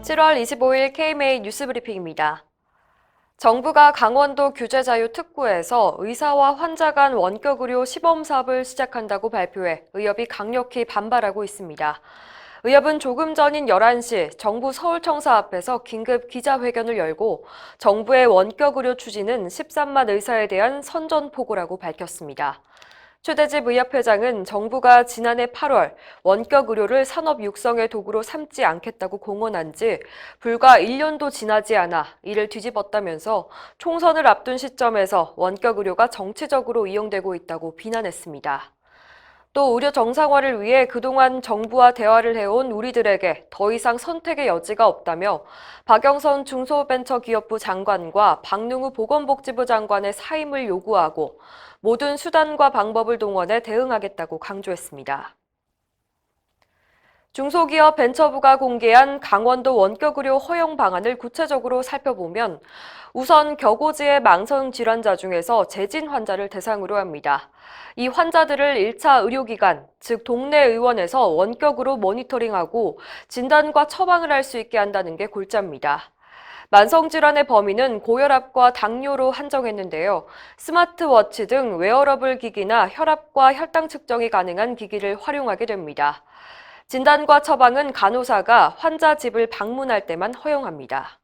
7월 25일 KMA 뉴스브리핑입니다. 정부가 강원도 규제자유 특구에서 의사와 환자 간 원격 의료 시범 사업을 시작한다고 발표해 의협이 강력히 반발하고 있습니다. 의협은 조금 전인 11시 정부 서울청사 앞에서 긴급 기자회견을 열고 정부의 원격 의료 추진은 13만 의사에 대한 선전포고라고 밝혔습니다. 최대집 의협회장은 정부가 지난해 8월 원격 의료를 산업 육성의 도구로 삼지 않겠다고 공언한 지 불과 1년도 지나지 않아 이를 뒤집었다면서 총선을 앞둔 시점에서 원격 의료가 정치적으로 이용되고 있다고 비난했습니다. 또 의료 정상화를 위해 그동안 정부와 대화를 해온 우리들에게 더 이상 선택의 여지가 없다며 박영선 중소벤처기업부 장관과 박능우 보건복지부 장관의 사임을 요구하고 모든 수단과 방법을 동원해 대응하겠다고 강조했습니다. 중소기업 벤처부가 공개한 강원도 원격의료 허용 방안을 구체적으로 살펴보면 우선 격오지의 망성질환자 중에서 재진 환자를 대상으로 합니다. 이 환자들을 1차 의료기관, 즉 동네 의원에서 원격으로 모니터링하고 진단과 처방을 할 수 있게 한다는 게 골자입니다. 만성질환의 범위는 고혈압과 당뇨로 한정했는데요. 스마트워치 등 웨어러블 기기나 혈압과 혈당 측정이 가능한 기기를 활용하게 됩니다. 진단과 처방은 간호사가 환자 집을 방문할 때만 허용합니다.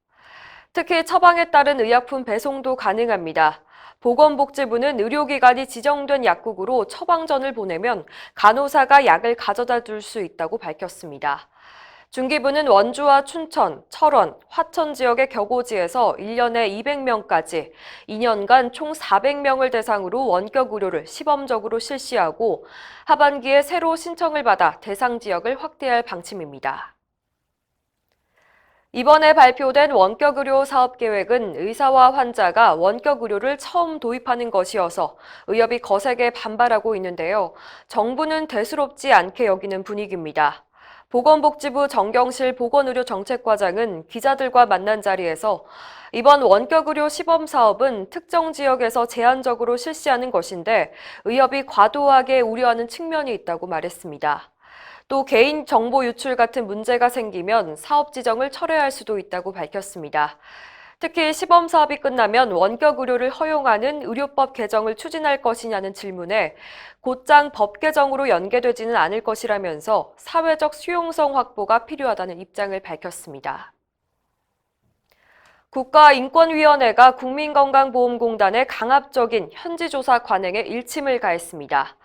특히 처방에 따른 의약품 배송도 가능합니다. 보건복지부는 의료기관이 지정된 약국으로 처방전을 보내면 간호사가 약을 가져다 줄 수 있다고 밝혔습니다. 중기부는 원주와 춘천, 철원, 화천 지역의 격오지에서 1년에 200명까지 2년간 총 400명을 대상으로 원격 의료를 시범적으로 실시하고 하반기에 새로 신청을 받아 대상 지역을 확대할 방침입니다. 이번에 발표된 원격 의료 사업 계획은 의사와 환자가 원격 의료를 처음 도입하는 것이어서 의협이 거세게 반발하고 있는데요. 정부는 대수롭지 않게 여기는 분위기입니다. 보건복지부 정경실 보건의료정책과장은 기자들과 만난 자리에서 이번 원격의료 시범 사업은 특정 지역에서 제한적으로 실시하는 것인데 의협이 과도하게 우려하는 측면이 있다고 말했습니다. 또 개인정보 유출 같은 문제가 생기면 사업 지정을 철회할 수도 있다고 밝혔습니다. 특히 시범 사업이 끝나면 원격 의료를 허용하는 의료법 개정을 추진할 것이냐는 질문에 곧장 법 개정으로 연계되지는 않을 것이라면서 사회적 수용성 확보가 필요하다는 입장을 밝혔습니다. 국가인권위원회가 국민건강보험공단의 강압적인 현지조사 관행에 일침을 가했습니다.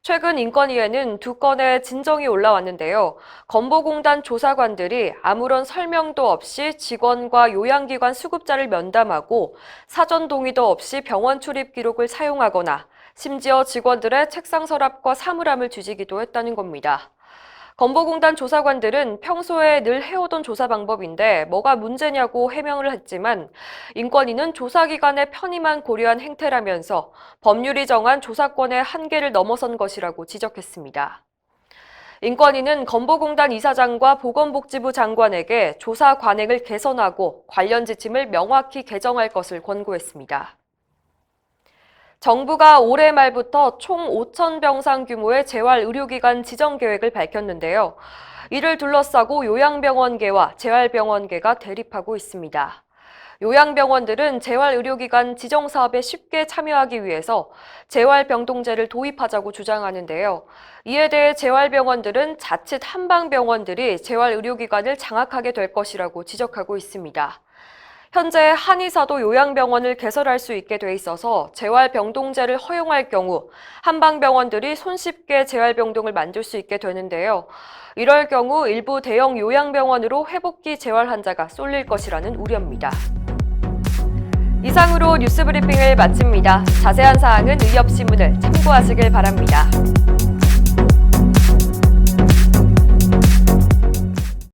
최근 인권위에는 2건의 진정이 올라왔는데요. 건보공단 조사관들이 아무런 설명도 없이 직원과 요양기관 수급자를 면담하고 사전 동의도 없이 병원 출입 기록을 사용하거나 심지어 직원들의 책상 서랍과 사물함을 뒤지기도 했다는 겁니다. 건보공단 조사관들은 평소에 늘 해오던 조사 방법인데 뭐가 문제냐고 해명을 했지만 인권위는 조사기관의 편의만 고려한 행태라면서 법률이 정한 조사권의 한계를 넘어선 것이라고 지적했습니다. 인권위는 건보공단 이사장과 보건복지부 장관에게 조사 관행을 개선하고 관련 지침을 명확히 개정할 것을 권고했습니다. 정부가 올해 말부터 총 5,000병상 규모의 재활의료기관 지정 계획을 밝혔는데요. 이를 둘러싸고 요양병원계와 재활병원계가 대립하고 있습니다. 요양병원들은 재활의료기관 지정 사업에 쉽게 참여하기 위해서 재활병동제를 도입하자고 주장하는데요. 이에 대해 재활병원들은 자칫 한방병원들이 재활의료기관을 장악하게 될 것이라고 지적하고 있습니다. 현재 한의사도 요양병원을 개설할 수 있게 돼 있어서 재활병동제를 허용할 경우 한방병원들이 손쉽게 재활병동을 만들 수 있게 되는데요. 이럴 경우 일부 대형 요양병원으로 회복기 재활 환자가 쏠릴 것이라는 우려입니다. 이상으로 뉴스브리핑을 마칩니다. 자세한 사항은 의협신문을 참고하시길 바랍니다.